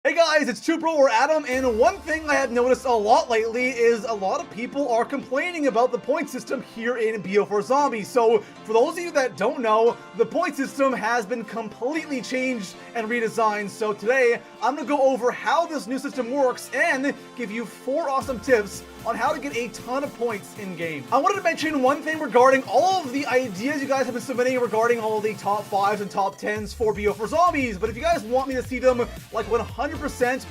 Hey guys, it's 2Pro or Adam, and one thing I have noticed a lot lately is a lot of people are complaining about the point system here in BO4 Zombies. So, for those of you that don't know, the point system has been completely changed and redesigned. So today, I'm going to go over how this new system works and give you 4 awesome tips on how to get a ton of points in-game. I wanted to mention one thing regarding all of the ideas you guys have been submitting regarding all the top 5s and top 10s for BO4 Zombies, but if you guys want me to see them like 100%,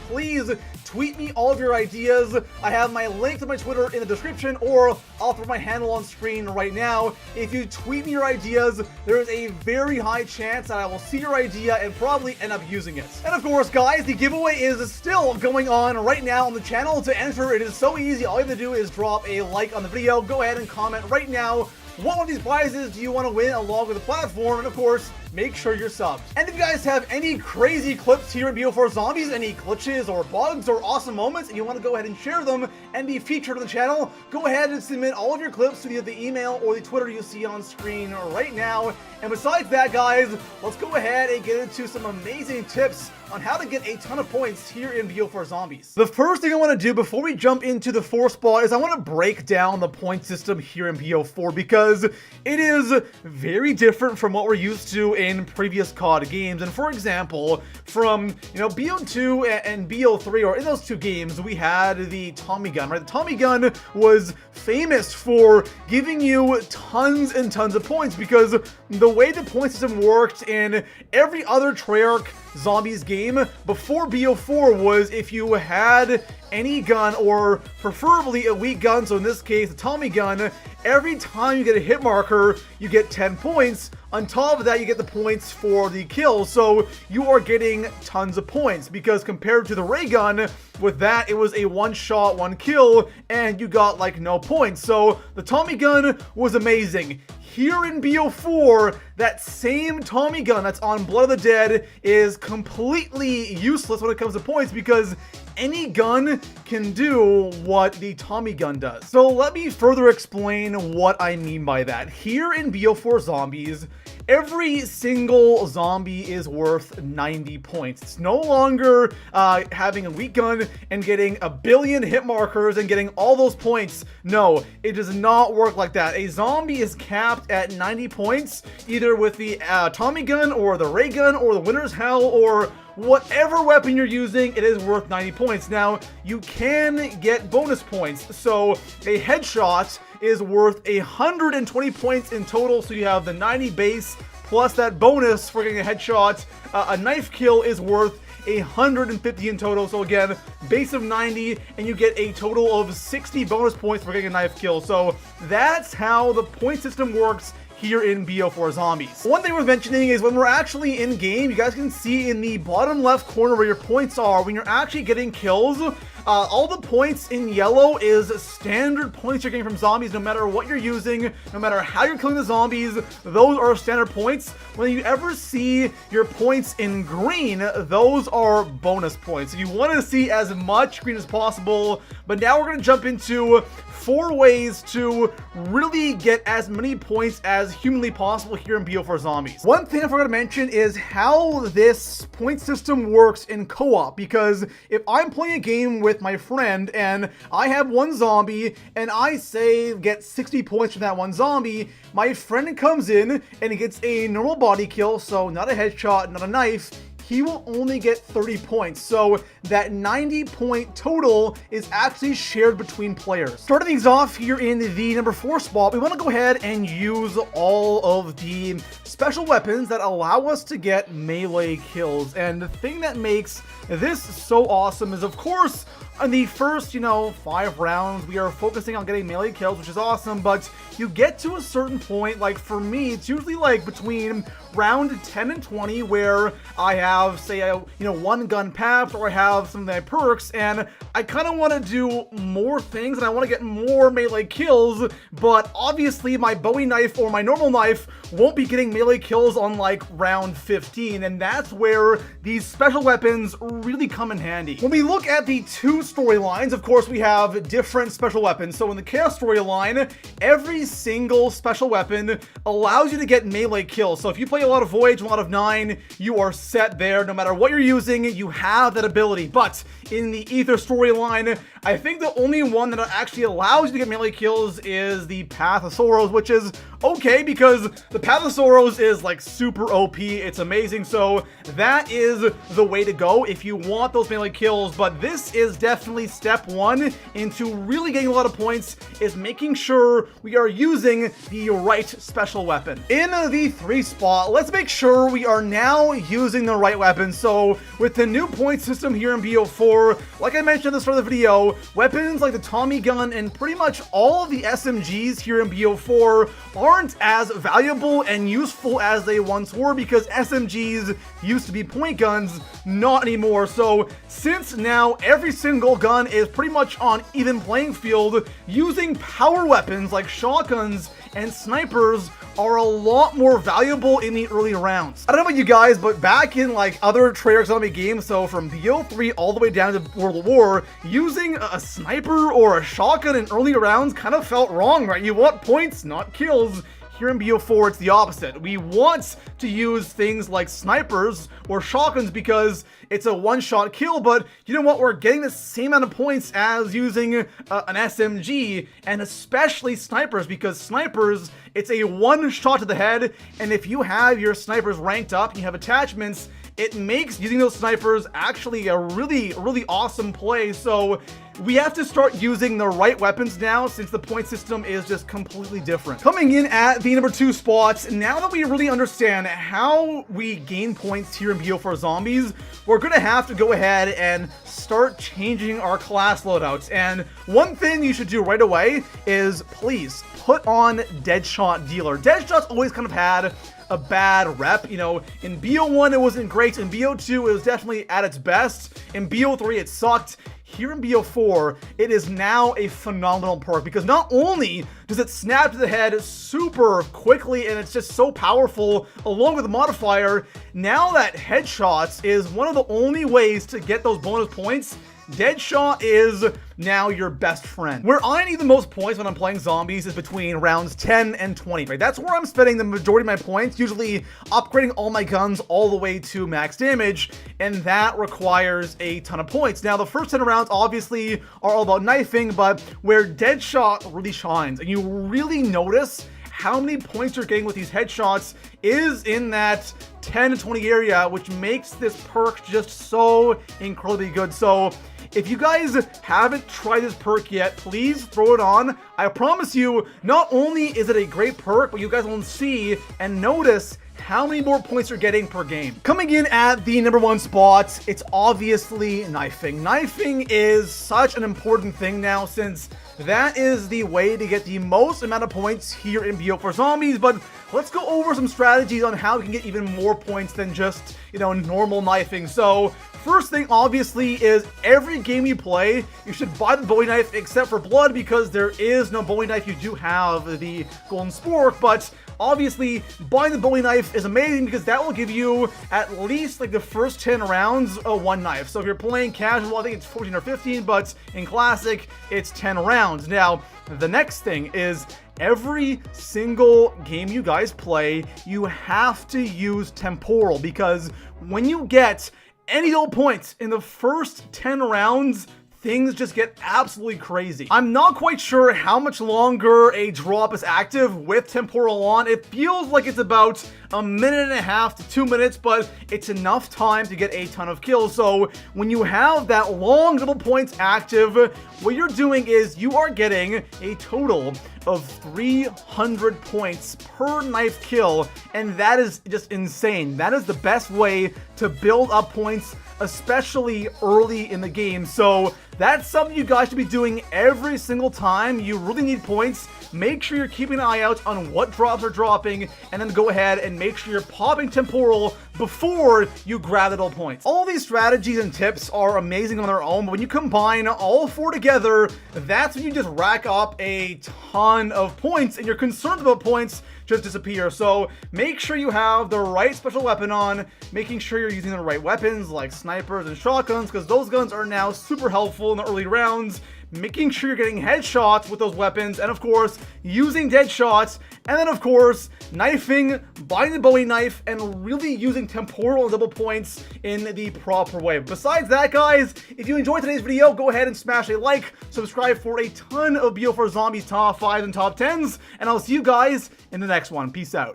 please tweet me all of your ideas. I have my link to my Twitter in the description, or I'll throw my handle on screen right now. If you tweet me your ideas, there is a very high chance that I will see your idea and probably end up using it. And of course, guys, the giveaway is still going on right now on the channel. To enter, it is so easy. All you have to do is drop a like on the video. Go ahead and comment right now. What one of these prizes do you want to win along with the platform? And of course, make sure you're subbed. And if you guys have any crazy clips here in BO4 Zombies, any glitches or bugs or awesome moments, and you want to go ahead and share them and be featured on the channel, go ahead and submit all of your clips to either the email or the Twitter you see on screen right now. And besides that, guys, let's go ahead and get into some amazing tips on how to get a ton of points here in BO4 Zombies. The first thing I want to do before we jump into the 4th spot is I want to break down the point system here in BO4 because it is very different from what we're used to in previous COD games. And for example, from BO2 and BO3, or in those 2 games, we had the Tommy gun, right? The Tommy gun was famous for giving you tons and tons of points because the way the point system worked in every other Treyarch Zombies game before BO4 was if you had any gun, or preferably a weak gun, so in this case the Tommy gun, every time you get a hit marker you get 10 points. On top of that, you get the points for the kill, so you are getting tons of points, because compared to the ray gun, with that it was a 1 shot 1 kill and you got like no points. So the Tommy gun was amazing. Here in BO4, that same Tommy gun that's on Blood of the Dead is completely useless when it comes to points because any gun can do what the Tommy gun does. So let me further explain what I mean by that. Here in BO4 Zombies, every single zombie is worth 90 points. It's no longer having a weak gun and getting a billion hit markers and getting all those points. No, it does not work like that. A zombie is capped at 90 points, either with the Tommy gun or the ray gun or the Winter's Hell or whatever weapon you're using. It is worth 90 points. Now, you can get bonus points. So a headshot is worth 120 points in total. So you have the 90 base plus that bonus for getting a headshot. A knife kill is worth 150 in total. So again, base of 90 and you get a total of 60 bonus points for getting a knife kill. So that's how the point system works here in BO4 Zombies. One thing worth mentioning is when we're actually in game, you guys can see in the bottom left corner where your points are when you're actually getting kills. All the points in yellow is standard points you're getting from zombies, no matter what you're using, no matter how you're killing the zombies. Those are standard points. When you ever see your points in green, those are bonus points. You want to see as much green as possible. But now we're going to jump into 4 ways to really get as many points as humanly possible here in BO4 Zombies. One thing I forgot to mention is how this point system works in co-op, because if I'm playing a game with my friend and I have one zombie and I say get 60 points from that one zombie, my friend comes in and he gets a normal body kill, so not a headshot, not a knife, he will only get 30 points. So that 90 point total is actually shared between players. Starting things off here in the number 4 spot, we want to go ahead and use all of the special weapons that allow us to get melee kills. And the thing that makes this so awesome is, of course, in the first, 5 rounds, we are focusing on getting melee kills, which is awesome, but you get to a certain point, like for me, it's usually like between round 10 and 20 where I have, say, one gun papped, or I have some of my perks, and I kind of want to do more things and I want to get more melee kills, but obviously my Bowie knife or my normal knife won't be getting melee kills on like round 15, and that's where these special weapons really come in handy. When we look at the 2 storylines, of course, we have different special weapons. So in the Chaos storyline, every every single special weapon allows you to get melee kills. So if you play a lot of Voyage, a lot of 9, you are set there. No matter what you're using, you have that ability. But in the Aether storyline, I think the only one that actually allows you to get melee kills is the Path of Sorrows, which is okay because the Path of Sorrows is like super OP. It's amazing. So that is the way to go if you want those melee kills. But this is definitely step 1 into really getting a lot of points, is making sure we are using the right special weapon. In the 3 spot, let's make sure we are now using the right weapon. So with the new point system here in BO4, like I mentioned at the start of the video, weapons like the Tommy gun and pretty much all of the SMGs here in BO4 aren't as valuable and useful as they once were because SMGs used to be point guns, not anymore. So since now every single gun is pretty much on even playing field, using power weapons like shotguns and snipers are a lot more valuable in the early rounds. I don't know about you guys, but back in like other Treyarch zombie games, so from BO3 all the way down to World of War, using a sniper or a shotgun in early rounds kind of felt wrong, right? You want points, not kills. Here in BO4, it's the opposite. We want to use things like snipers or shotguns because it's a one-shot kill, but you know what? We're getting the same amount of points as using an SMG, and especially snipers, because snipers, it's a one shot to the head, and if you have your snipers ranked up and you have attachments, it makes using those snipers actually a really, really awesome play. So we have to start using the right weapons now since the point system is just completely different. Coming in at the number 2 spots, now that we really understand how we gain points here in BO4 Zombies, we're gonna have to go ahead and start changing our class loadouts. And one thing you should do right away is please put on Deadshot Dealer. Deadshot's always kind of had a bad rep. You know, in BO1 it wasn't great, in BO2 it was definitely at its best, in BO3 it sucked. Here in BO4, it is now a phenomenal perk because not only does it snap to the head super quickly and it's just so powerful along with the modifier, now that headshots is one of the only ways to get those bonus points, Deadshot is now your best friend. Where I need the most points when I'm playing zombies is between rounds 10 and 20, right? That's where I'm spending the majority of my points, usually upgrading all my guns all the way to max damage, and that requires a ton of points. Now, the first 10 rounds obviously are all about knifing, but where Deadshot really shines, and you really notice how many points you're getting with these headshots is in that 10 to 20 area, which makes this perk just so incredibly good. So if you guys haven't tried this perk yet, please throw it on. I promise you, not only is it a great perk, but you guys will see and notice how many more points you're getting per game. Coming in at the number 1 spot, it's obviously knifing. Knifing is such an important thing now since that is the way to get the most amount of points here in BO4 Zombies, but let's go over some strategies on how we can get even more points than just, you know, normal knifing. So first thing obviously is every game you play, you should buy the Bowie knife except for blood because there is no Bowie knife. You do have the golden spork, but obviously buying the Bowie knife is amazing because that will give you at least like the first 10 rounds of one knife. So if you're playing casual, I think it's 14 or 15, but in classic, it's 10 rounds. Now, the next thing is every single game you guys play, you have to use temporal because when you get any old points in the first 10 rounds, things just get absolutely crazy. I'm not quite sure how much longer a drop is active with temporal on. It feels like it's about a minute and a half to 2 minutes, but it's enough time to get a ton of kills. So when you have that long double points active, what you're doing is you are getting a total of 300 points per knife kill, and that is just insane. That is the best way to build up points, especially early in the game. So that's something you guys should be doing every single time you really need points. Make sure you're keeping an eye out on what drops are dropping, and then go ahead and make sure you're popping temporal before you grab the double points. All these strategies and tips are amazing on their own, but when you combine all 4 together, that's when you just rack up a ton of points, and you're concerned about points, just disappear. So make sure you have the right special weapon on, making sure you're using the right weapons like snipers and shotguns, because those guns are now super helpful in the early rounds. Making sure you're getting headshots with those weapons, and of course, using dead shots, and then of course, knifing, buying the Bowie knife, and really using temporal and double points in the proper way. Besides that, guys, if you enjoyed today's video, go ahead and smash a like, subscribe for a ton of BO4 Zombies top 5s and top 10s, and I'll see you guys in the next one. Peace out.